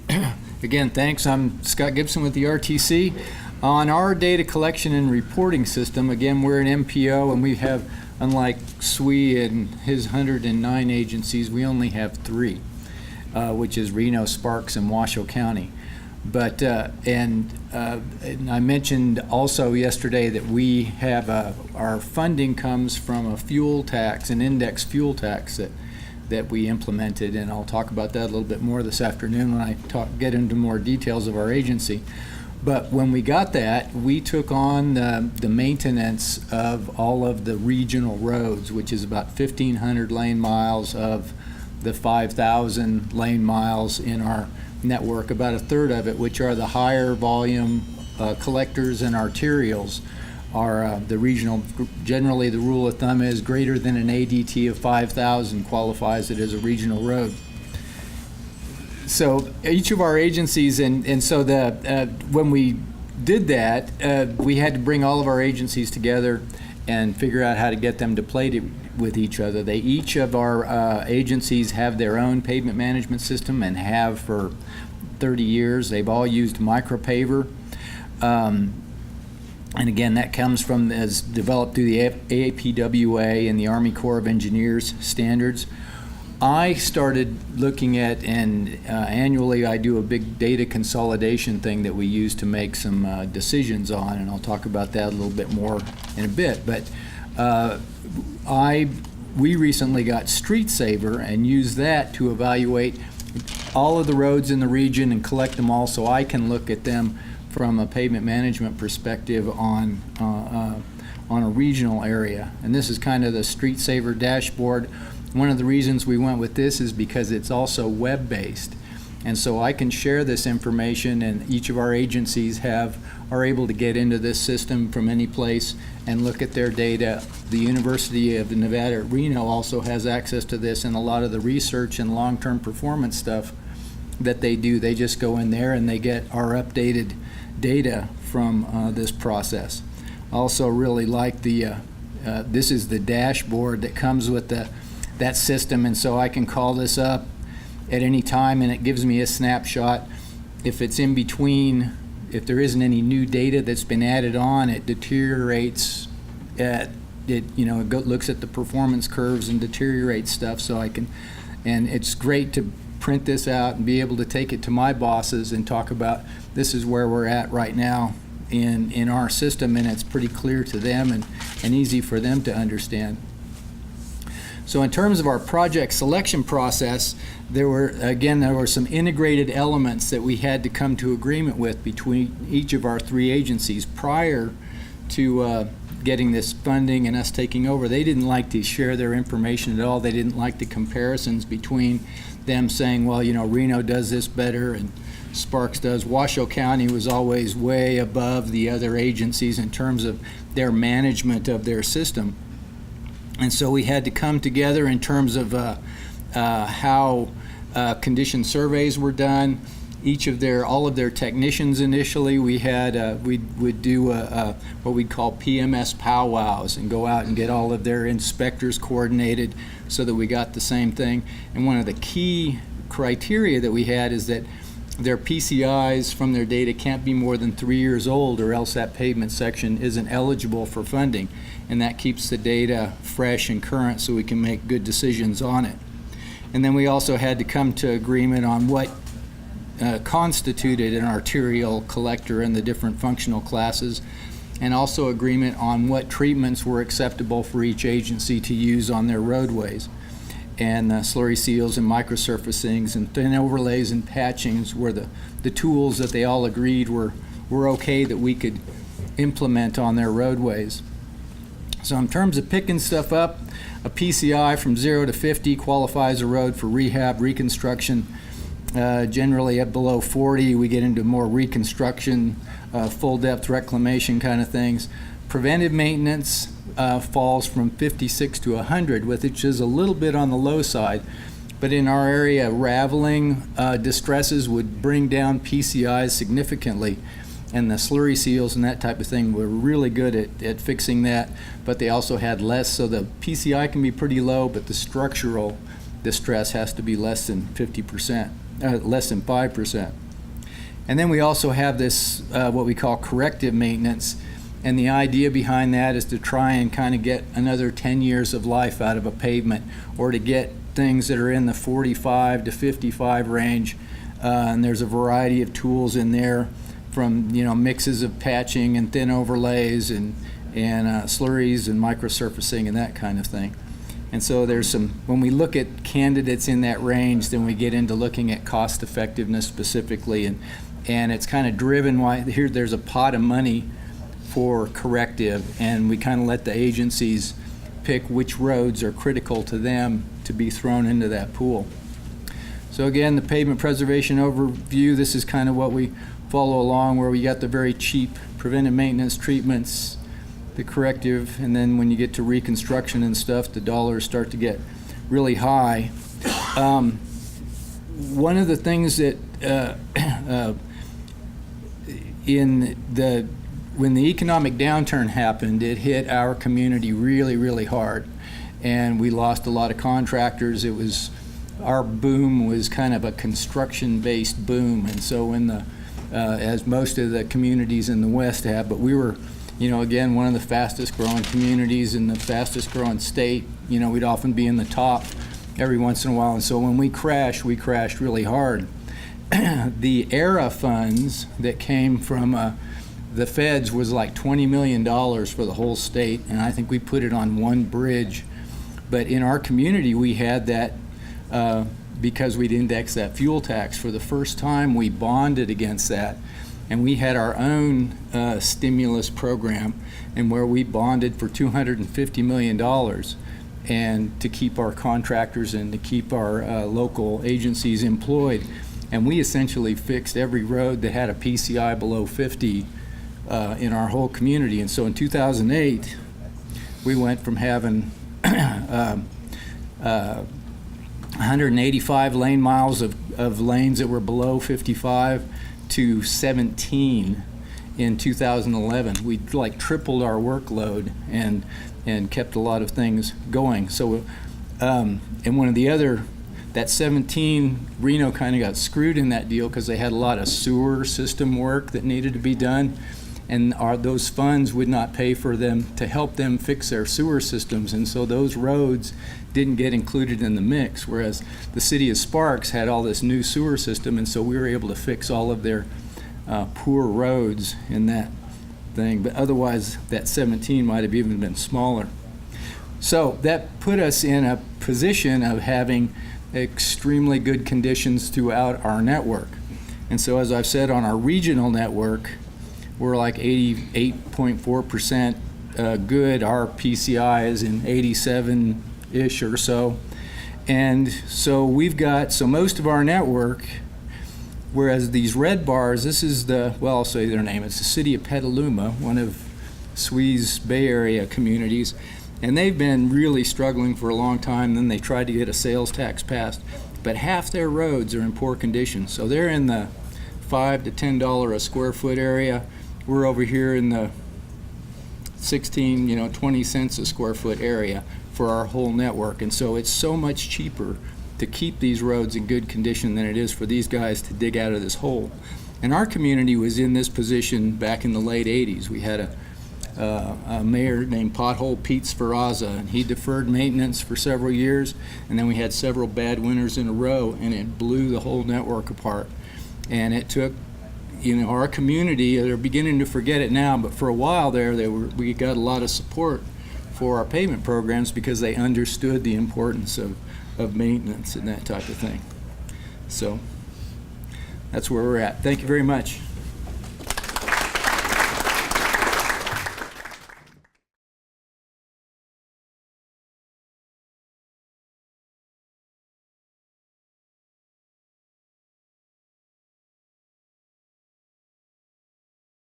Again, thanks. I'm Scott Gibson with the RTC. On our data collection and reporting system, again, we're an MPO, and we have, unlike SWE and his 109 agencies, we only have 3, which is Reno, Sparks, and Washoe County. But and I mentioned also yesterday that we have our funding comes from a fuel tax, an index fuel tax that we implemented, and I'll talk about that a little bit more this afternoon when I get into more details of our agency. But when we got that, we took on the maintenance of all of the regional roads, which is about 1,500 lane miles of the 5,000 lane miles in our network. About a third of it, which are the higher volume collectors and arterials, are the regional. Generally, the rule of thumb is greater than an ADT of 5,000 qualifies it as a regional road. So each of our agencies, and so when we did that, we had to bring all of our agencies together and figure out how to get them to play with each other. Each of our agencies have their own pavement management system and have for 30 years. They've all used micropaver. And again, that comes from, as developed through the AAPWA and the Army Corps of Engineers standards. I started looking at, and annually I do a big data consolidation thing that we use to make some decisions on, and I'll talk about that a little bit more in a bit. But we recently got Street Saver and used that to evaluate all of the roads in the region and collect them all, so I can look at them from a pavement management perspective on a regional area. And this is kind of the Street Saver dashboard. One of the reasons we went with this is because it's also web-based. And so I can share this information, and each of our agencies are able to get into this system from any place and look at their data. The University of Nevada at Reno also has access to this, and a lot of the research and long-term performance stuff that they do, they just go in there and they get our updated data from this process. I also really like this is the dashboard that comes with that system, and so I can call this up at any time and it gives me a snapshot. If it's in between, if there isn't any new data that's been added on, it deteriorates. It looks at the performance curves and deteriorates stuff, so I can, and it's great to print this out and be able to take it to my bosses and talk about this is where we're at right now in our system, and it's pretty clear to them and easy for them to understand. So in terms of our project selection process, there were some integrated elements that we had to come to agreement with between each of our 3 agencies prior to getting this funding and us taking over. They didn't like to share their information at all. They didn't like the comparisons between them saying, well, Reno does this better and Sparks does. Washoe County was always way above the other agencies in terms of their management of their system. And so we had to come together in terms of how condition surveys were done. All of their technicians initially, we had we'd do what we'd call PMS powwows and go out and get all of their inspectors coordinated so that we got the same thing. And one of the key criteria that we had is that their PCIs from their data can't be more than 3 years old, or else that pavement section isn't eligible for funding. And that keeps the data fresh and current so we can make good decisions on it. And then we also had to come to agreement on what constituted an arterial collector and the different functional classes, and also agreement on what treatments were acceptable for each agency to use on their roadways. And slurry seals and microsurfacings and thin overlays and patchings were the tools that they all agreed were okay that we could implement on their roadways. So in terms of picking stuff up, a PCI from 0 to 50 qualifies a road for rehab, reconstruction. Generally at below 40, we get into more reconstruction, full depth reclamation kind of things. Preventive maintenance falls from 56 to 100, which is a little bit on the low side. But in our area, raveling distresses would bring down PCIs significantly. And the slurry seals and that type of thing were really good at fixing that, but they also had less. So the PCI can be pretty low, but the structural distress has to be less than 50%. less than 5%. And then we also have this, what we call corrective maintenance. And the idea behind that is to try and kind of get another 10 years of life out of a pavement, or to get things that are in the 45 to 55 range. And there's a variety of tools in there, from mixes of patching and thin overlays and slurries and microsurfacing and that kind of thing. And so when we look at candidates in that range, then we get into looking at cost effectiveness specifically, and it's kind of driven why there's a pot of money for corrective, and we kind of let the agencies pick which roads are critical to them to be thrown into that pool. So again, the pavement preservation overview, this is kind of what we follow along, where we got the very cheap preventive maintenance treatments, the corrective, and then when you get to reconstruction and stuff, the dollars start to get really high. One of the things that when the economic downturn happened, it hit our community really, really hard, and we lost a lot of contractors. Our boom was kind of a construction-based boom, and so when as most of the communities in the West have, but we were, again, one of the fastest growing communities in the fastest growing state. We'd often be in the top every once in a while, and so when we crashed really hard. The ERA funds that came from the feds was like $20 million for the whole state, and I think we put it on one bridge. But in our community, we had that because we'd indexed that fuel tax. For the first time, we bonded against that, and we had our own stimulus program, and where we bonded for $250 million, and to keep our contractors and to keep our local agencies employed. And we essentially fixed every road that had a PCI below 50 in our whole community. And so in 2008, we went from having 185 lane miles of lanes that were below 55 to 17 in 2011. We tripled our workload and kept a lot of things going. So, and one of the other, that 17, Reno kind of got screwed in that deal because they had a lot of sewer system work that needed to be done, and those funds would not pay for them to help them fix their sewer systems, and so those roads didn't get included in the mix, whereas the city of Sparks had all this new sewer system, and so we were able to fix all of their poor roads in that thing. But otherwise, that 17 might have even been smaller. So that put us in a position of having extremely good conditions throughout our network. And so, as I've said, on our regional network, we're like 88.4% good. Our PCI is in 87-ish or so. And so we've got, so most of our network, whereas these red bars, this is the, well, I'll say their name, it's the city of Petaluma, one of SWE's Bay Area communities, and they've been really struggling for a long time. Then they tried to get a sales tax passed, but half their roads are in poor condition. So they're in the $5 to $10 a square foot area. We're over here in the 16, 20 cents a square foot area for our whole network. And so it's so much cheaper to keep these roads in good condition than it is for these guys to dig out of this hole. And our community was in this position back in the late 80s. We had a mayor named Pothole Pete Sferrazza, and he deferred maintenance for several years, and then we had several bad winters in a row, and it blew the whole network apart. And it took, our community, they're beginning to forget it now, but for a while there, we got a lot of support for our pavement programs because they understood the importance of maintenance and that type of thing. So that's where we're at. Thank you very much.